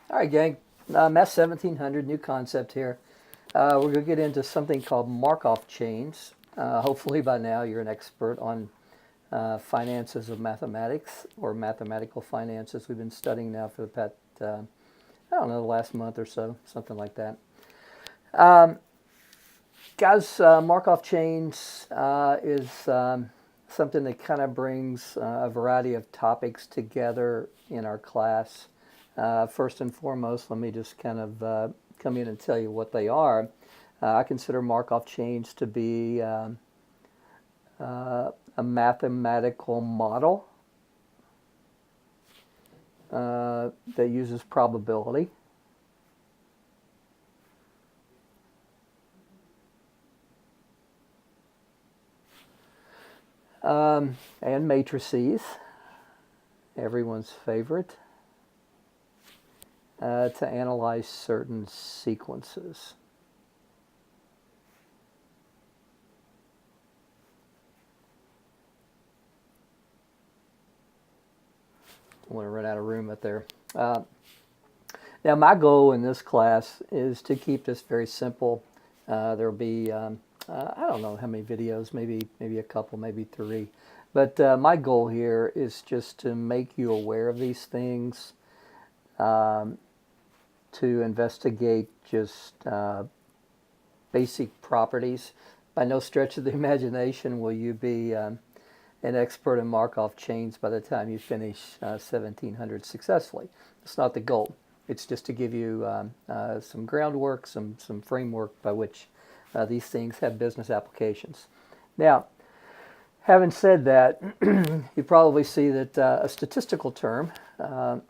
All right, gang. Math 1700, new concept here. We're going to get into something called Markov chains. Hopefully, by now, you're an expert on finances of mathematics or mathematical finances. We've been studying now for the past, I don't know, the last month or so, something like that. Guys, Markov chains is something that kind of brings a variety of topics together in our class. First and foremost, let me just kind of come in and tell you what they are. I consider Markov chains to be a mathematical model that uses probability. And matrices, everyone's favorite, to analyze certain sequences. I want to run out of room up there. Now, my goal in this class is to keep this very simple. There'll be, I don't know how many videos, maybe a couple, maybe three. But my goal here is just to make you aware of these things, to investigate just basic properties. By no stretch of the imagination will you be an expert in Markov chains by the time you finish 1700 successfully. It's not the goal. It's just to give you some groundwork, some framework by which these things have business applications. Now, having said that, you probably see that a statistical term,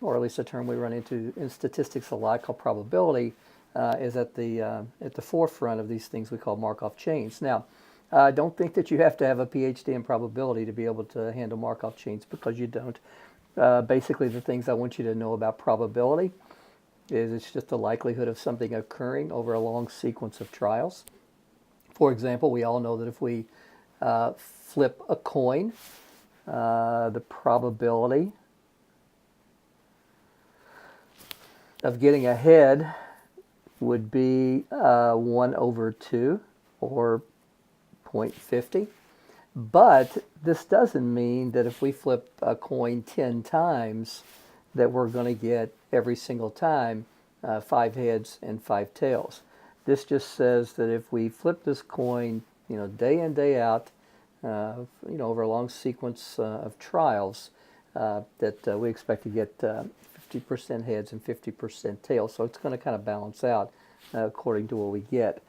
or at least a term we run into in statistics a lot called probability, is at the forefront of these things we call Markov chains. Now, don't think that you have to have a PhD in probability to be able to handle Markov chains, because you don't. Basically, the things I want you to know about probability is it's just the likelihood of something occurring over a long sequence of trials. For example, we all know that if we flip a coin, the probability of getting a head would be 1 over 2, or 0.50. But this doesn't mean that if we flip a coin 10 times that we're going to get every single time 5 heads and 5 tails. This just says that if we flip this coin, day in, day out, over a long sequence of trials, that we expect to get 50% heads and 50% tails. So it's going to kind of balance out according to what we get.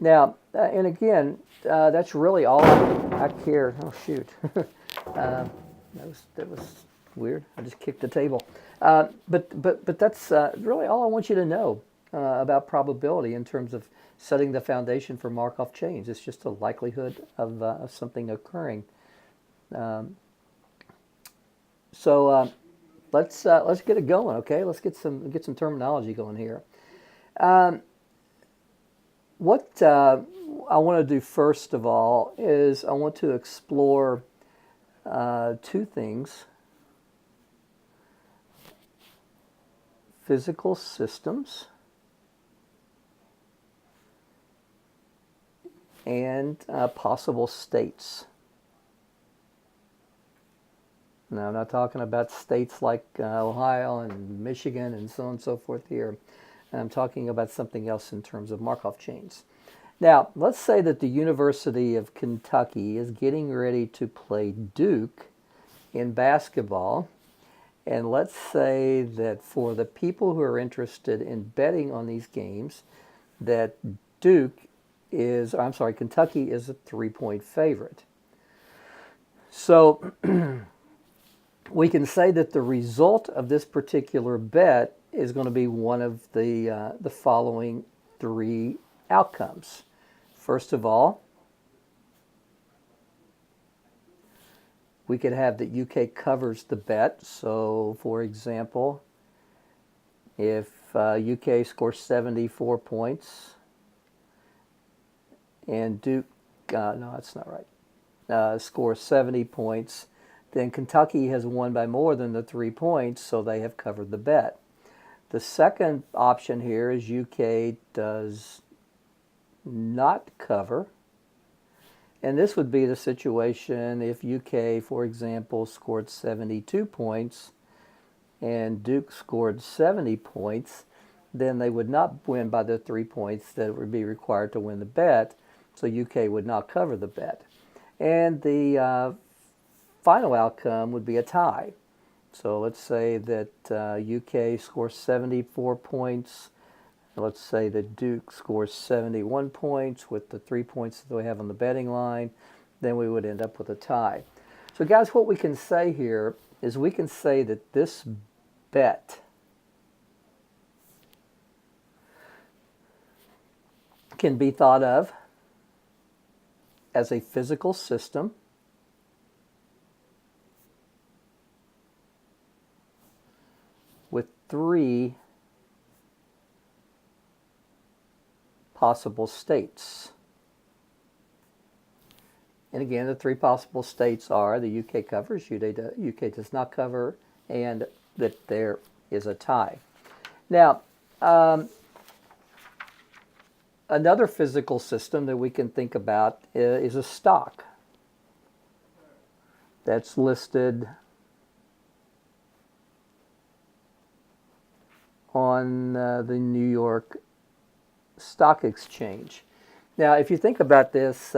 Now, and again, that's really all I care. Oh, shoot. that was weird. I just kicked the table. But that's really all I want you to know about probability in terms of setting the foundation for Markov chains. It's just a likelihood of something occurring. So let's get it going, okay? Let's get some terminology going here. What I want to do first of all is I want to explore two things: physical systems and possible states. Now, I'm not talking about states like Ohio and Michigan and so on and so forth here. I'm talking about something else in terms of Markov chains. Now, let's say that the University of Kentucky is getting ready to play Duke in basketball. And let's say that for the people who are interested in betting on these games, that Kentucky is a 3-point favorite. So we can say that the result of this particular bet is going to be one of the following three outcomes. First of all, we could have that UK covers the bet. So, for example, if UK scores 74 points and Duke, no, that's not right, scores 70 points, then Kentucky has won by more than the 3 points, so they have covered the bet. The second option here is UK does not cover. And this would be the situation if UK, for example, scored 72 points and Duke scored 70 points, then they would not win by the 3 points that would be required to win the bet, so UK would not cover the bet. And the final outcome would be a tie. So let's say that UK scores 74 points. Let's say that Duke scores 71 points with the 3 points that we have on the betting line. Then we would end up with a tie. So guys, what we can say here is we can say that this bet can be thought of as a physical system with 3 possible states. And again, the 3 possible states are the UK covers, UK does not cover, and that there is a tie. Now, another physical system that we can think about is a stock that's listed on the New York Stock Exchange. Now, if you think about this,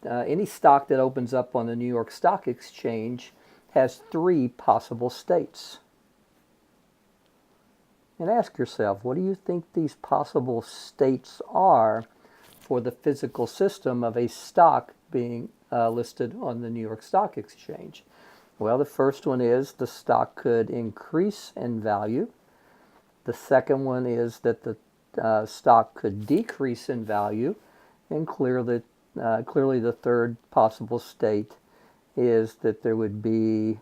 any stock that opens up on the New York Stock Exchange has 3 possible states. And ask yourself, what do you think these possible states are for the physical system of a stock being listed on the New York Stock Exchange? Well, the first one is the stock could increase in value. The second one is that the stock could decrease in value. And clearly the third possible state is that there would be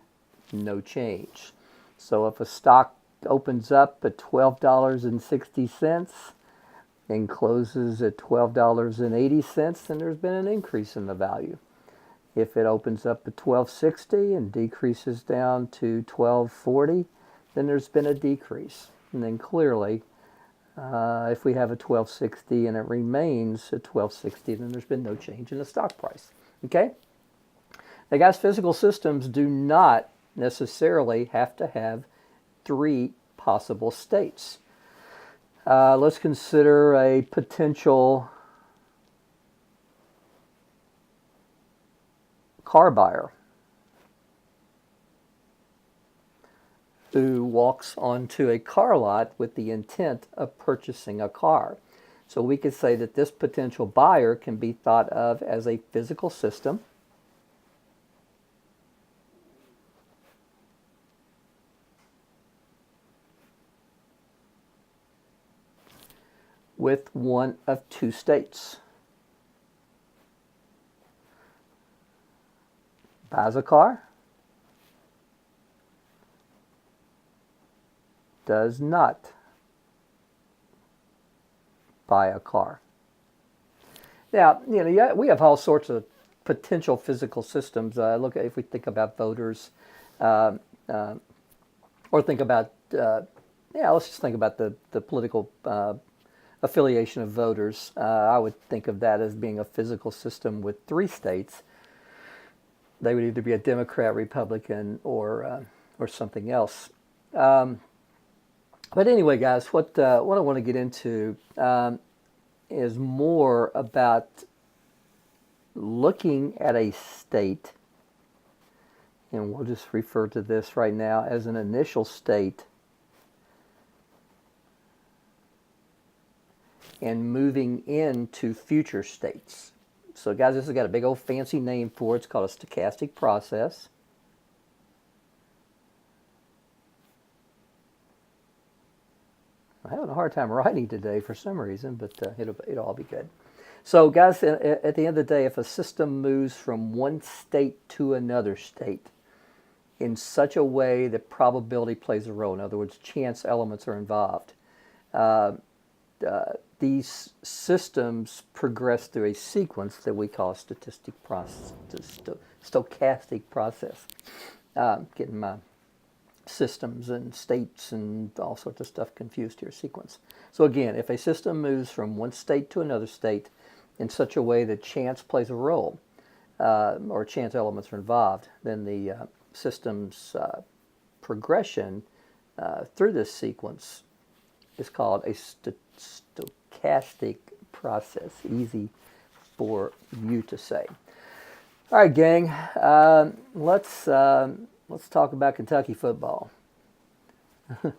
no change. So if a stock opens up at $12.60 and closes at $12.80, then there's been an increase in the value. If it opens up at $12.60 and decreases down to $12.40, then there's been a decrease. And then clearly, if we have a $12.60 and it remains at $12.60, then there's been no change in the stock price. Okay? Now, guys, physical systems do not necessarily have to have 3 possible states. Let's consider a potential car buyer who walks onto a car lot with the intent of purchasing a car. So we could say that this potential buyer can be thought of as a physical system with one of 2 states. Buys a car, does not buy a car. Now, we have all sorts of potential physical systems. Look, if we think about voters, or think about, let's just think about the political affiliation of voters. I would think of that as being a physical system with 3 states. They would either be a Democrat, Republican, or something else. But anyway, guys, what I want to get into is more about looking at a state, and we'll just refer to this right now as an initial state, and moving into future states. So guys, this has got a big old fancy name for it. It's called a stochastic process. I'm having a hard time writing today for some reason, but it'll all be good. So guys, at the end of the day, if a system moves from one state to another state in such a way that probability plays a role, in other words, chance elements are involved, these systems progress through a sequence that we call stochastic process. systems and states and all sorts of stuff confused here, sequence. So again, if a system moves from one state to another state in such a way that chance plays a role, or chance elements are involved, then the system's progression through this sequence is called a stochastic process. Easy for you to say. All right, gang. Let's talk about Kentucky football. I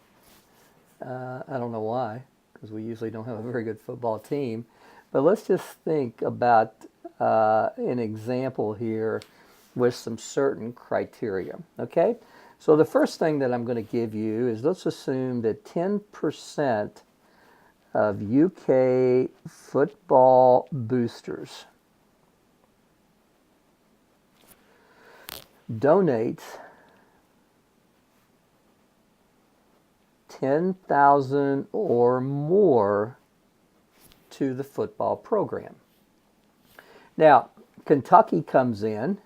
don't know why, because we usually don't have a very good football team. But let's just think about an example here with some certain criteria. Okay? So the first thing that I'm going to give you is, let's assume that 10% of UK football boosters donate $10,000 or more to the football program. Now, Kentucky comes in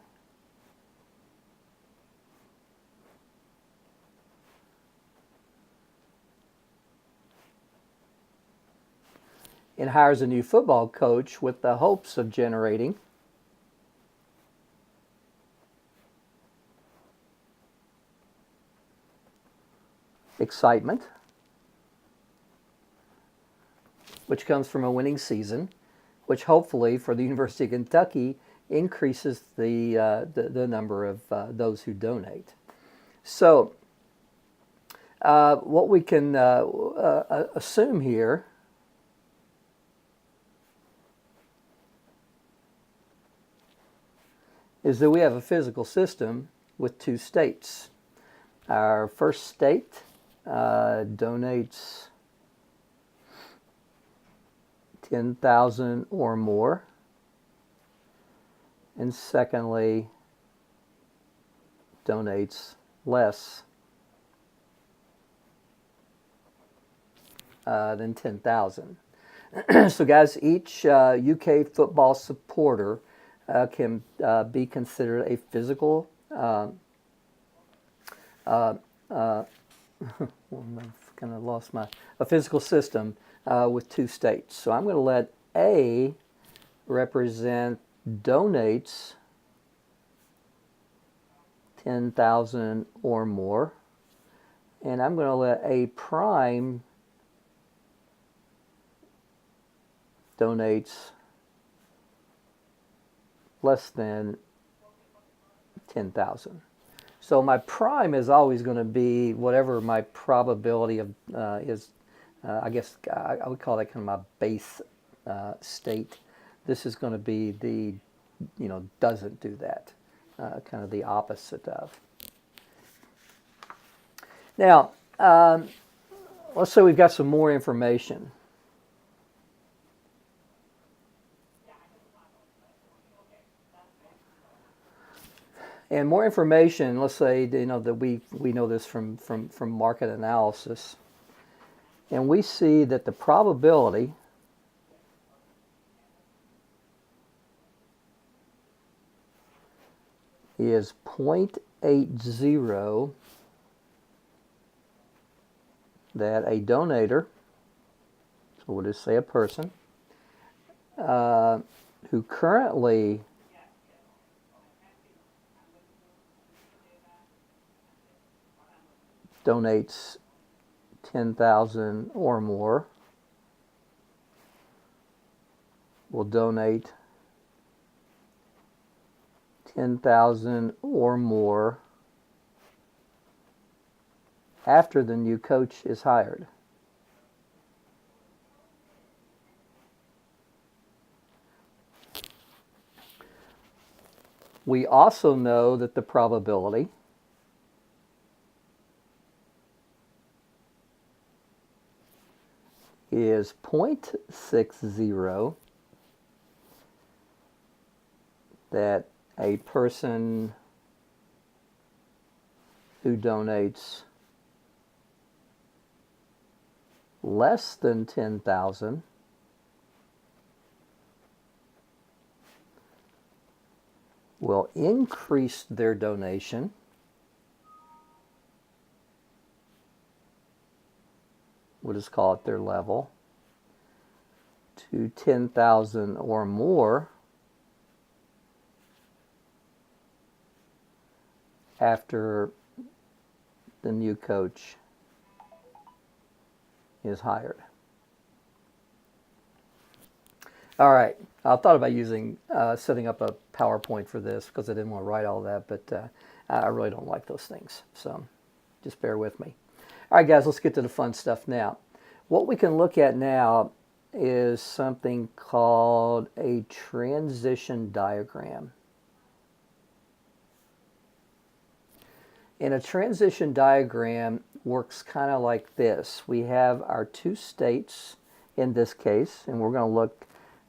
and hires a new football coach with the hopes of generating excitement, which comes from a winning season, which hopefully for the University of Kentucky increases the number of those who donate. So what we can assume here is that we have a physical system with two states. Our first state donates 10,000 or more, and secondly, donates less than 10,000. So guys, each UK football supporter can be considered a physical I've kind of lost a physical system with two states. So I'm going to let A represent donates 10,000 or more, and I'm going to let A prime donates less than 10,000. So my prime is always going to be whatever my probability of is. I guess I would call that kind of my base state. This is going to be the, doesn't do that, kind of the opposite of. Now, let's say we've got some more information. And more information, let's say, that we know this from market analysis. And we see that the probability is 0.80 that a donator, so we'll just say a person, who currently donates 10,000 or more will donate 10,000 or more after the new coach is hired. We also know that the probability is 0.60 that a person who donates less than 10,000 will increase their donation we'll just call it their level, to 10,000 or more after the new coach is hired. All right, I thought about setting up a PowerPoint for this because I didn't want to write all that, but I really don't like those things, so just bear with me. All right, guys, let's get to the fun stuff now. What we can look at now is something called a transition diagram. And a transition diagram works kind of like this. We have our two states in this case, and we're going to look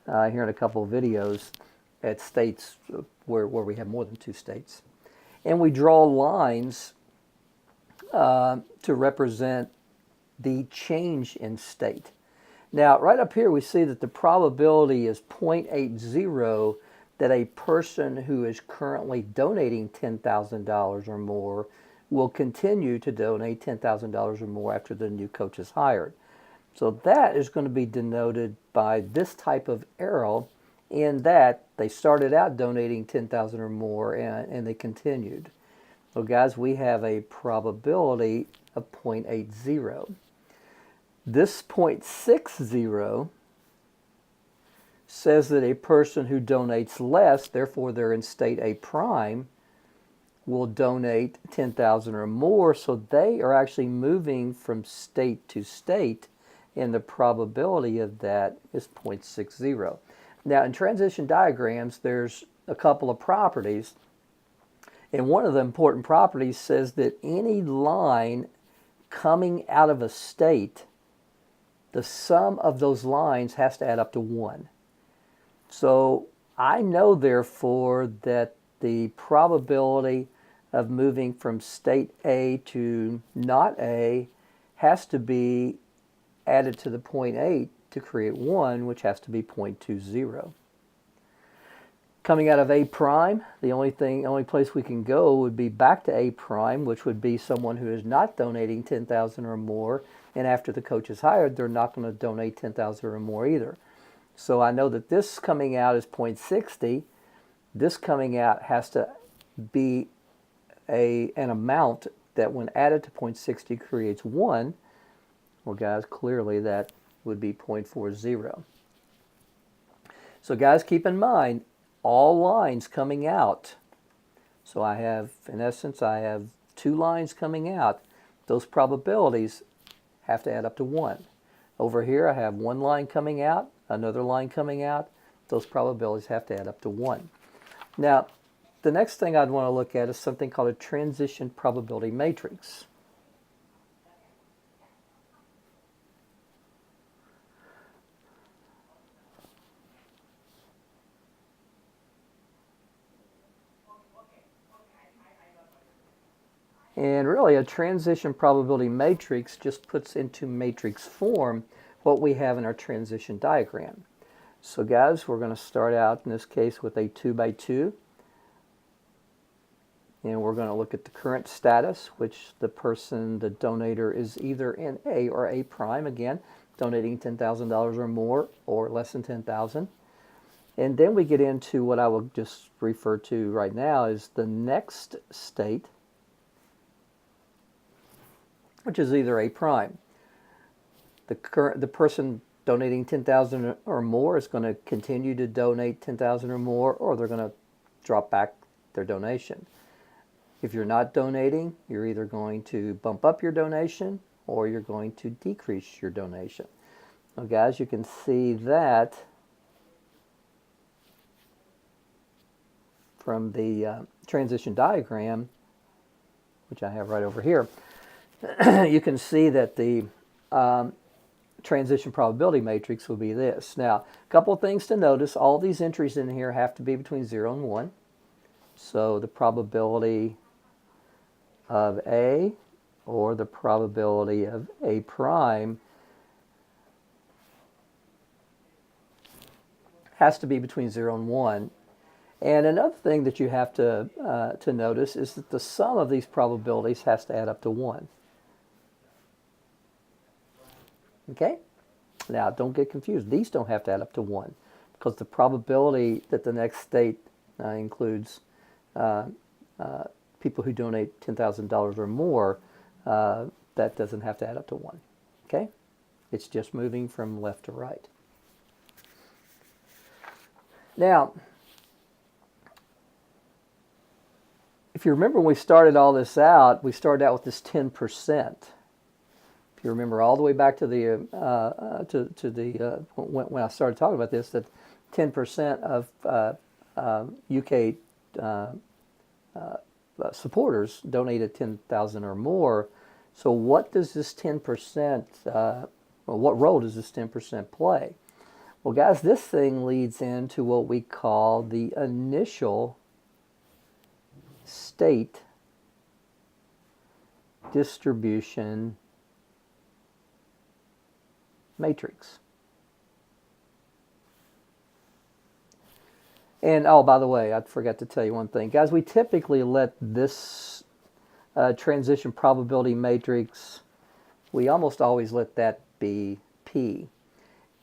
here in a couple of videos at states where we have more than two states. And we draw lines to represent the change in state. Now, right up here we see that the probability is 0.80 that a person who is currently donating $10,000 or more will continue to donate $10,000 or more after the new coach is hired. So that is going to be denoted by this type of arrow, in that they started out donating $10,000 or more and they continued. So guys, we have a probability of 0.80. This 0.60 says that a person who donates less, therefore they're in state A prime, will donate 10,000 or more, so they are actually moving from state to state, and the probability of that is 0.60. Now, in transition diagrams, there's a couple of properties, and one of the important properties says that any line coming out of a state, the sum of those lines has to add up to 1. So I know, therefore, that the probability of moving from state A to not A has to be added to the 0.8 to create 1, which has to be 0.20. Coming out of A prime, the only place we can go would be back to A prime, which would be someone who is not donating 10,000 or more, and after the coach is hired, they're not going to donate 10,000 or more either. So I know that this coming out is 0.60. This coming out has to be an amount that when added to 0.60 creates 1. Well, guys, clearly that would be 0.40. So guys, keep in mind, all lines coming out. So I have, in essence, I have two lines coming out. Those probabilities have to add up to 1. Over here, I have one line coming out, another line coming out. Those probabilities have to add up to 1. Now, the next thing I'd want to look at is something called a transition probability matrix. And really, a transition probability matrix just puts into matrix form what we have in our transition diagram. So guys, we're going to start out in this case with a 2x2. And we're going to look at the current status, which the donator is either in A or A prime, again, donating $10,000 or more or less than 10,000. And then we get into what I will just refer to right now as the next state, which is either A prime. The person donating 10,000 or more is going to continue to donate 10,000 or more, or they're going to drop back their donation. If you're not donating, you're either going to bump up your donation or you're going to decrease your donation. Now, guys, you can see that from the transition diagram, which I have right over here. You can see that the transition probability matrix will be this. Now, a couple of things to notice. All these entries in here have to be between 0 and 1. So the probability of A or the probability of A prime has to be between 0 and 1. And another thing that you have to notice is that the sum of these probabilities has to add up to 1. Okay? Now, don't get confused. These don't have to add up to 1 because the probability that the next state includes people who donate $10,000 or more, that doesn't have to add up to 1. Okay? It's just moving from left to right. Now, if you remember when we started all this out, we started out with this 10%. If you remember all the way back to the when I started talking about this, that 10% of UK supporters donated 10,000 or more. So what does this 10%? What role does this 10% play? Well, guys, this thing leads into what we call the initial state distribution matrix. And, oh, by the way, I forgot to tell you one thing. Guys, we typically let this transition probability matrix, we almost always let that be P.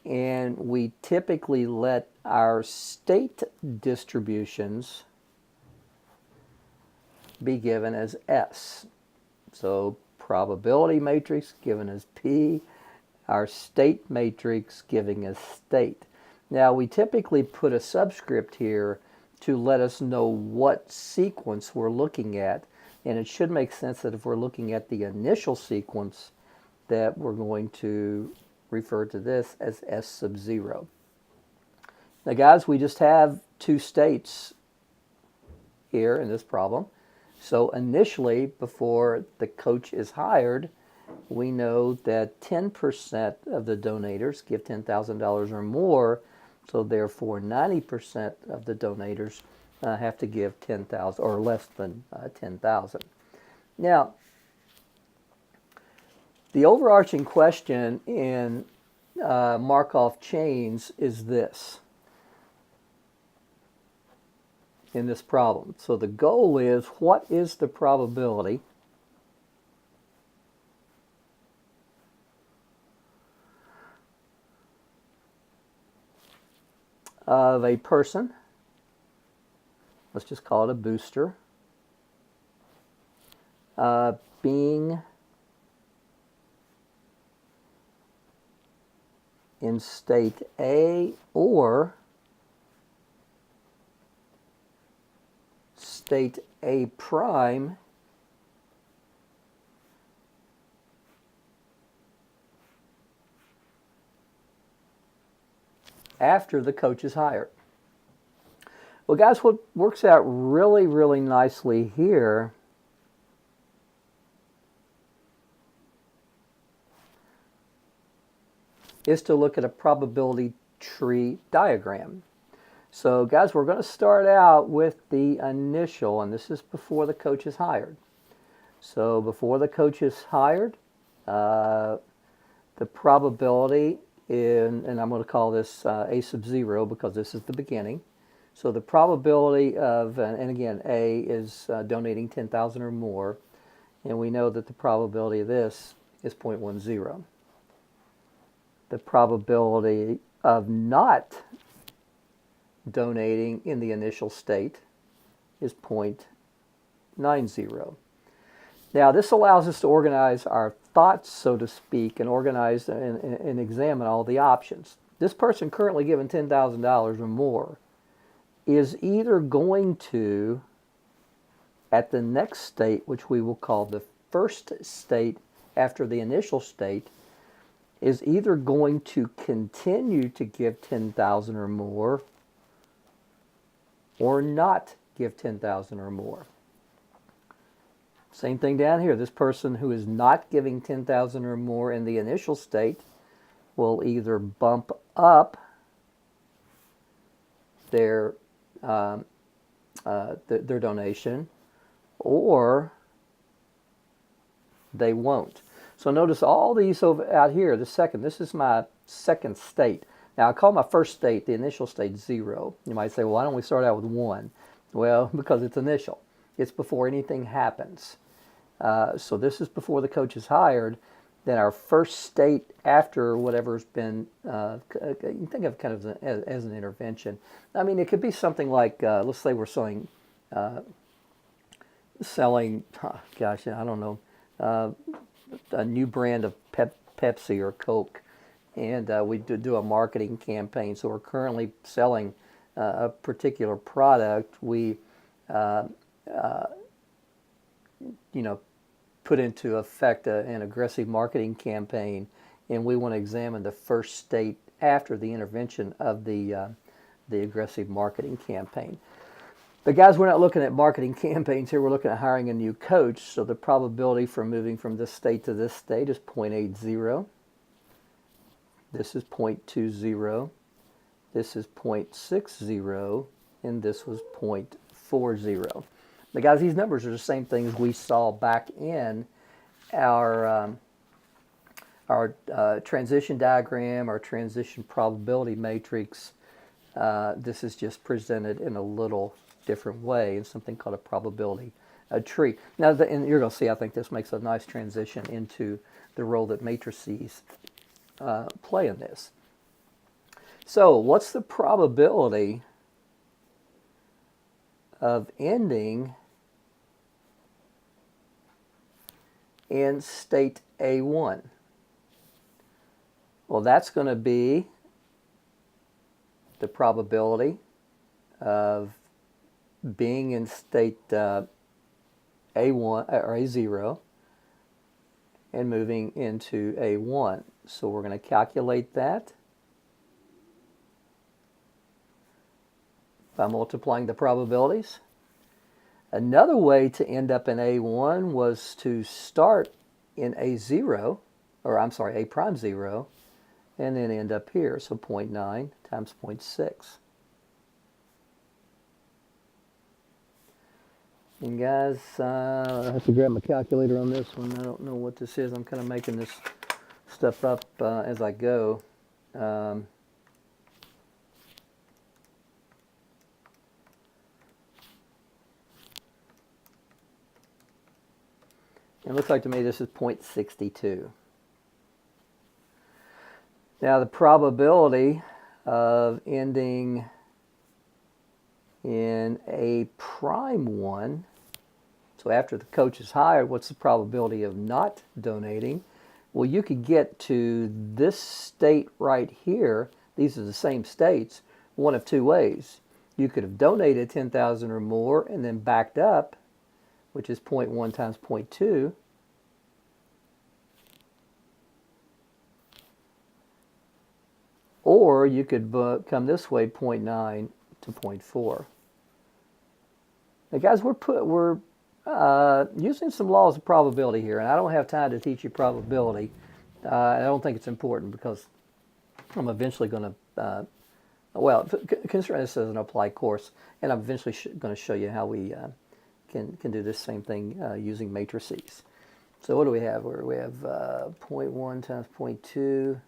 And we typically let our state distributions be given as S. So probability matrix given as P, our state matrix giving as state. Now we typically put a subscript here to let us know what sequence we're looking at, and it should make sense that if we're looking at the initial sequence that we're going to refer to this as S sub 0. Now guys, we just have 2 states here in this problem. So initially, before the coach is hired, we know that 10% of the donators give $10,000 or more, so therefore 90% of the donators have to give 10,000 or less than 10,000. Now, the overarching question in Markov chains is this in this problem. So the goal is, what is the probability of a person, let's just call it a booster, being in state A or state A prime after the coach is hired. Well, guys, what works out really, really nicely here is to look at a probability tree diagram. So, guys, we're going to start out with the initial, and this is before the coach is hired. So, before the coach is hired, the probability and I'm going to call this A sub 0 because this is the beginning. So the probability of, and again, A is donating 10,000 or more, and we know that the probability of this is 0.10. The probability of not donating in the initial state is 0.90. Now, this allows us to organize our thoughts, so to speak, and organize and examine all the options. This person currently given $10,000 or more is either going to, at the next state, which we will call the first state after the initial state, is either going to continue to give 10,000 or more or not give 10,000 or more. Same thing down here. This person who is not giving 10,000 or more in the initial state will either bump up their donation, or they won't. So notice all these over out here. This is my second state. Now I call my first state, the initial state, 0. You might say, well, why don't we start out with 1? Well, because it's initial. It's before anything happens. So this is before the coach is hired. then our first state after whatever's been, you can think of kind of as an intervention. I mean, it could be something like, let's say we're selling, gosh, I don't know, a new brand of Pepsi or Coke, and we do a marketing campaign. So we're currently selling a particular product. We, put into effect an aggressive marketing campaign, and we want to examine the first state after the intervention of the aggressive marketing campaign. But guys, we're not looking at marketing campaigns here. We're looking at hiring a new coach. So the probability for moving from this state to this state is 0.80. This is 0.20. This is 0.60. And this was 0.40. But guys, these numbers are the same things we saw back in our transition diagram, our transition probability matrix. This is just presented in a little different way in something called a probability tree. Now, and you're going to see, I think this makes a nice transition into the role that matrices play in this. So, what's the probability of ending in state A1? Well, that's going to be the probability of being in state A1 or A0 and moving into A1. So we're going to calculate that by multiplying the probabilities. Another way to end up in A1 was to start in A0, or I'm sorry, A prime 0, and then end up here. So 0.9 times 0.6. And guys, I have to grab my calculator on this one. I don't know what this is. I'm kind of making this stuff up as I go. It looks like to me this is 0.62. Now the probability of ending in a prime 1, so after the coach is hired, what's the probability of not donating? Well, you could get to this state right here. These are the same states, one of two ways. You could have donated 10,000 or more and then backed up, which is 0.1 times 0.2. Or you could come this way, 0.9 to 0.4. Now guys, we're using some laws of probability here, and I don't have time to teach you probability. I don't think it's important because I'm eventually going to, consider this as an applied course, and I'm eventually going to show you how we can do this same thing using matrices. So what do we have? We have 0.1 times 0.2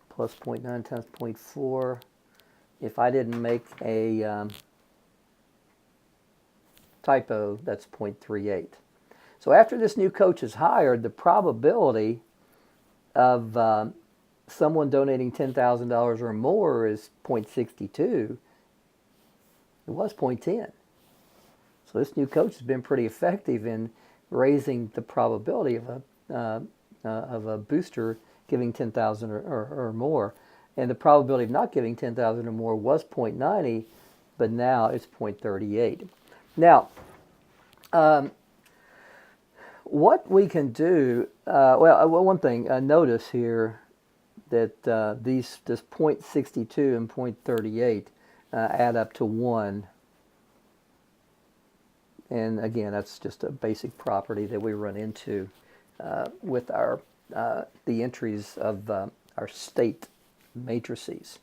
plus 0.9 times 0.4. If I didn't make a typo, that's 0.38. So after this new coach is hired, the probability of someone donating $10,000 or more is 0.62. It was 0.10. So this new coach has been pretty effective in raising the probability of a booster giving 10,000 or more. And the probability of not giving 10,000 or more was 0.90, but now it's 0.38. Now, what we can do, one thing, notice here that this 0.62 and 0.38 add up to 1. And again, that's just a basic property that we run into with the entries of our state matrices.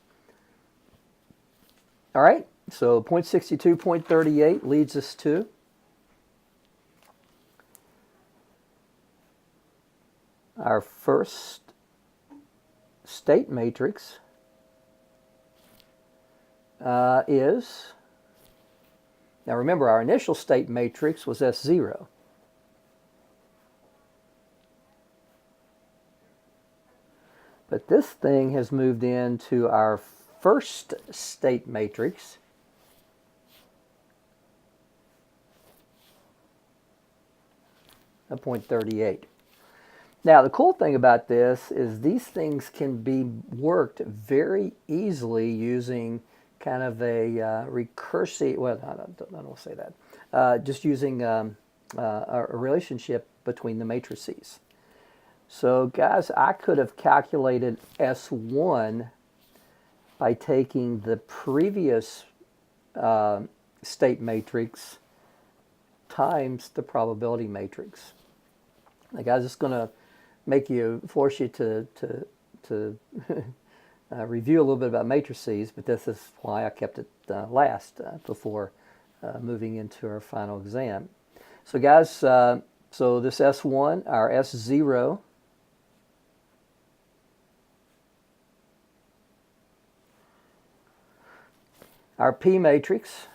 All right, so 0.62, 0.38 leads us to our first state matrix is, now remember our initial state matrix was S0. But this thing has moved into our first state matrix. At 0.38. Now, the cool thing about this is these things can be worked very easily using kind of a recursive, well, I don't want to say that, just using a relationship between the matrices. So, guys, I could have calculated S1 by taking the previous state matrix times the probability matrix. Now, guys, it's going to force you to review a little bit about matrices, but this is why I kept it last before moving into our final exam. So, guys, so this S1, our S0, our P matrix,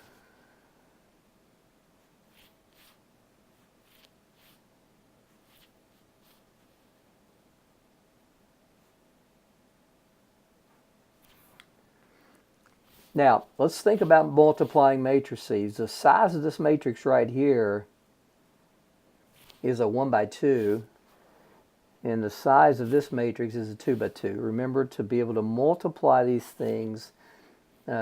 now, let's think about multiplying matrices. The size of this matrix right here is a 1 by 2, and the size of this matrix is a 2 by 2. Remember, to be able to multiply these things,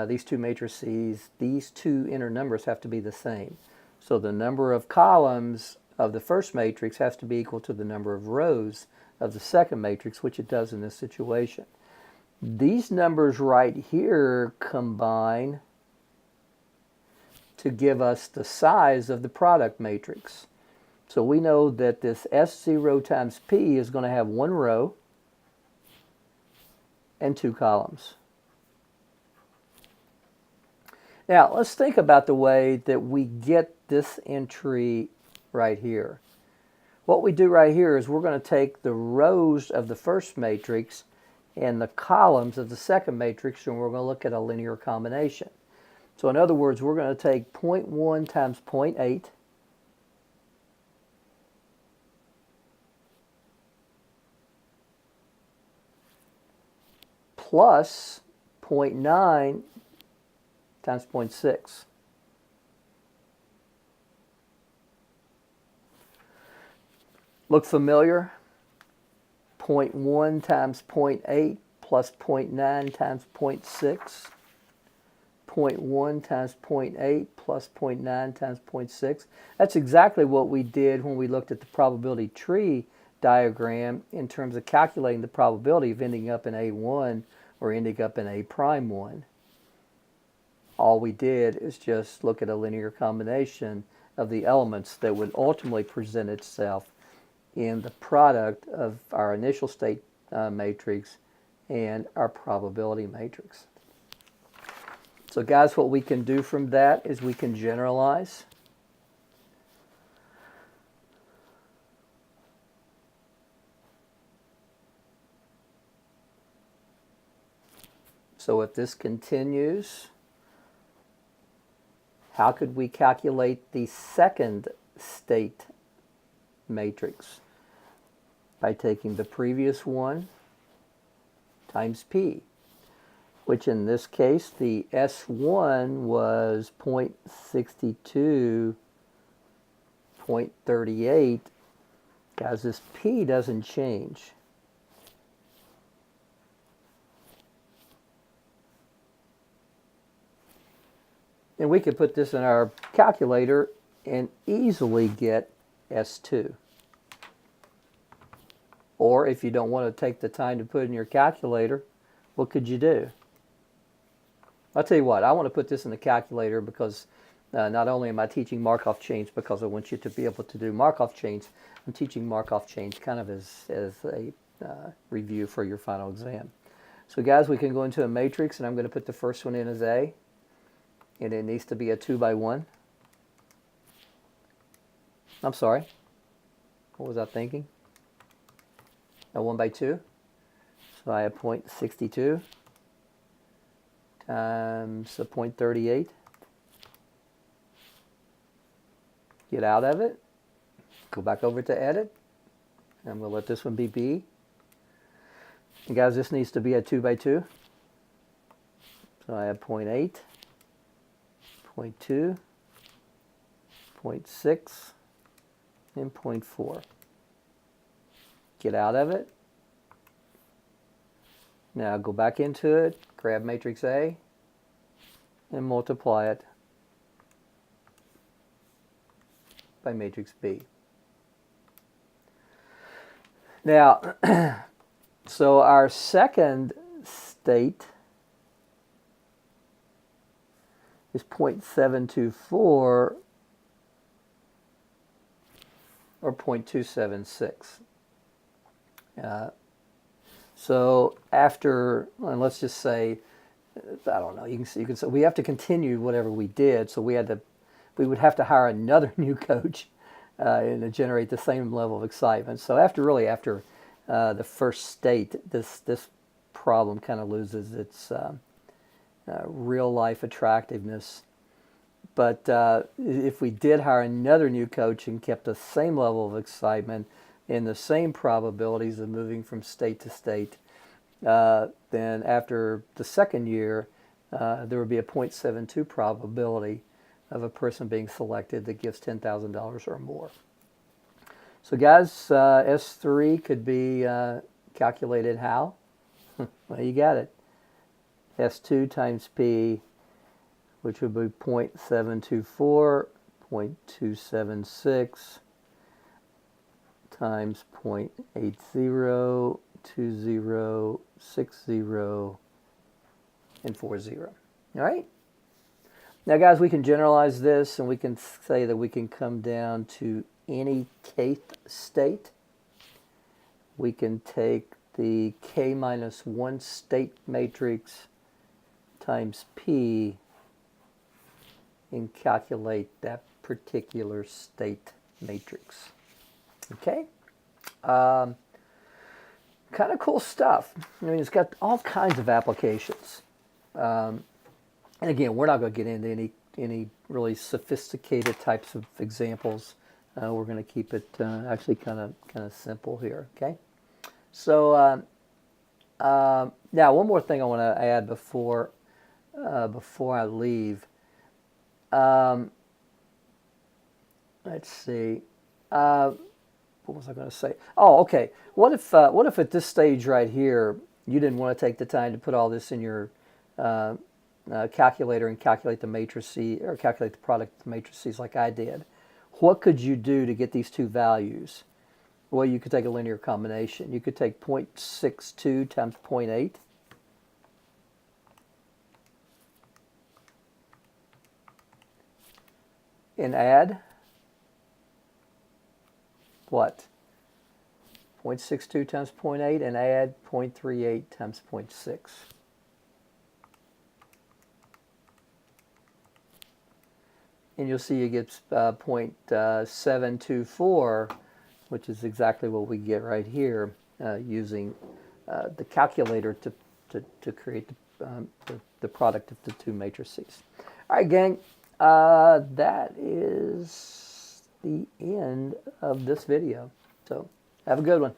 these two matrices, these two inner numbers have to be the same. So the number of columns of the first matrix has to be equal to the number of rows of the second matrix, which it does in this situation. These numbers right here combine to give us the size of the product matrix. So we know that this S0 times P is going to have 1 row and 2 columns. Now, let's think about the way that we get this entry right here. What we do right here is we're going to take the rows of the first matrix and the columns of the second matrix, and we're going to look at a linear combination. So in other words, we're going to take 0.1 times 0.8 plus 0.9 times 0.6. Look familiar? 0.1 times 0.8 plus 0.9 times 0.6. 0.1 times 0.8 plus 0.9 times 0.6. That's exactly what we did when we looked at the probability tree diagram in terms of calculating the probability of ending up in A1 or ending up in A prime 1. All we did is just look at a linear combination of the elements that would ultimately present itself in the product of our initial state matrix and our probability matrix. So guys, what we can do from that is we can generalize. So if this continues, how could we calculate the second state matrix? By taking the previous one times P, which in this case the S1 was 0.62, 0.38. Guys, this P doesn't change. And we could put this in our calculator and easily get S2. Or if you don't want to take the time to put in your calculator, what could you do? I'll tell you what, I want to put this in the calculator because not only am I teaching Markov chains because I want you to be able to do Markov chains, I'm teaching Markov chains kind of as a review for your final exam. So guys, we can go into a matrix, and I'm going to put the first one in as A, and it needs to be a 2 by 1. I'm sorry, what was I thinking? A 1 by 2. So I have 0.62 times a 0.38. Get out of it. Go back over to edit. And we'll let this one be B. And guys, this needs to be a 2 by 2. So I have 0.8, 0.2, 0.6, and 0.4. Get out of it. Now go back into it, grab matrix A, and multiply it by matrix B. Now, so our second state is 0.724 or 0.276. So after, and let's just say, I don't know, you can say we have to continue whatever we did. So we would have to hire another new coach and to generate the same level of excitement. So after the first state, this problem kind of loses its real life attractiveness. But if we did hire another new coach and kept the same level of excitement and the same probabilities of moving from state to state, then after the second year, there would be a 0.72 probability of a person being selected that gives $10,000 or more. So guys, S3 could be calculated how? Well, you got it. S2 times P, which would be 0.724, 0.276 times 0.80, 20, 60, and 40. All right? Now, guys, we can generalize this, and we can say that we can come down to any kth state. We can take the K minus 1 state matrix times P and calculate that particular state matrix. Okay? Kind of cool stuff. I mean, it's got all kinds of applications. And again, we're not going to get into any really sophisticated types of examples. We're going to keep it actually kind of simple here. Okay. So now one more thing I want to add before I leave. Let's see. What was I going to say? Oh, okay. What if at this stage right here you didn't want to take the time to put all this in your calculator and calculate the matrices or calculate the product of the matrices like I did? What could you do to get these two values? Well, you could take a linear combination. You could take 0.62 times 0.8. And add what? 0.62 times 0.8 and add 0.38 times 0.6. And you'll see you get 0.724, which is exactly what we get right here using the calculator to create the product of the two matrices. All right, gang, that is the end of this video. So have a good one.